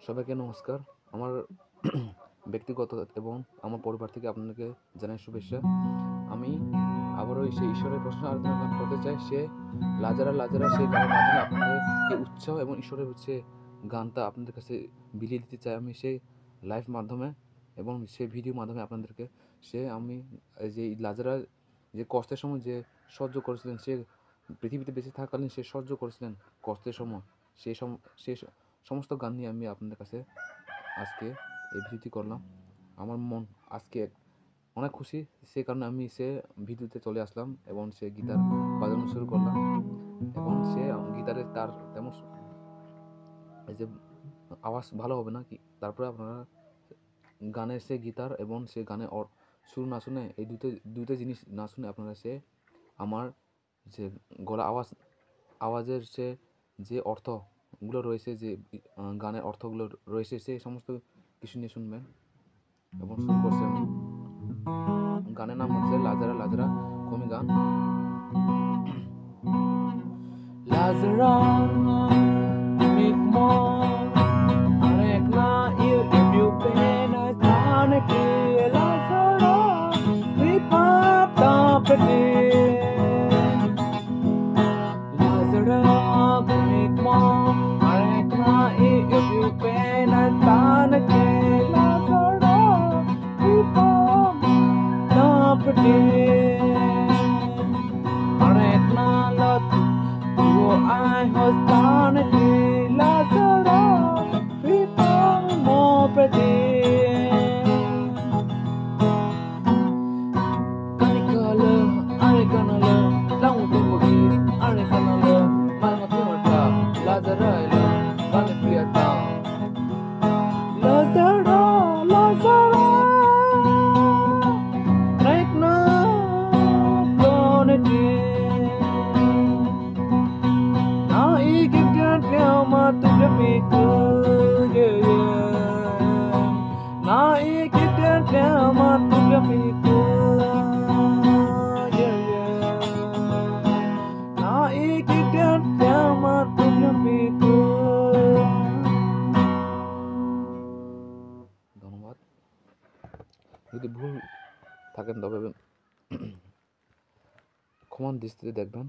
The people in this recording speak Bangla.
সবাইকে নমস্কার। আমার ব্যক্তিগত এবং আমার পরিবার থেকে আপনাদেরকে জানাই শুভেচ্ছা। আমি আবারও সেই ঈশ্বরের প্রশ্ন আরাধনা গান করতে চাই। সে লাজারা লাজারা সেই গানের মাধ্যমে আপনাদেরকে উৎসাহ এবং ঈশ্বরের গানটা আপনাদের কাছে বিলিয়ে দিতে চাই আমি সেই লাইভ মাধ্যমে এবং সেই ভিডিও মাধ্যমে আপনাদেরকে। আমি যে লাজারা যে কষ্টের সময় যে সহ্য করেছিলেন, সে পৃথিবীতে বেঁচে থাকাকালীন সে সহ্য করেছিলেন কষ্টের সময়, সেই সমস্ত গান নিয়ে আমি আপনাদের কাছে আজকে এই ভিডিওটি করলাম। আমার মন আজকে অনেক খুশি, সে কারণে আমি সে ভিডিওতে চলে আসলাম এবং সে গিটার বাজানো শুরু করলাম এবং সে গিটারের তার তেমন এই যে আওয়াজ ভালো হবে না কি, তারপরে আপনারা গানের সে গিটার এবং সে গানের সুর না শুনে, এই দুটো জিনিস না শুনে আপনারা সে আমার যে গলা আওয়াজের যে অর্থগুলো রয়েছে, যে গানের অর্থগুলো রয়েছে, সেই সমস্ত কিছু নিয়ে শুনবেন। এবং শুরু করছি আমি। গানের নাম হচ্ছে লাজারা লাজারা কমি গান। লাজারা make more arek na if you pain I tane ke lazara we pop top lazara make more arek na if you pain I tane ke lazara we pop top arek na lot I was born to Lazaro, people more pretty. Canicolo, Aricanolo, down to Mogi, Aricanolo, Malmatimata, Lazaro, Valipia town. Lazaro, Lazaro, right now, gonna ধন্যবাদ। যদি ভুল থাকেন তবে ক্ষমার দৃষ্টিতে দেখবেন।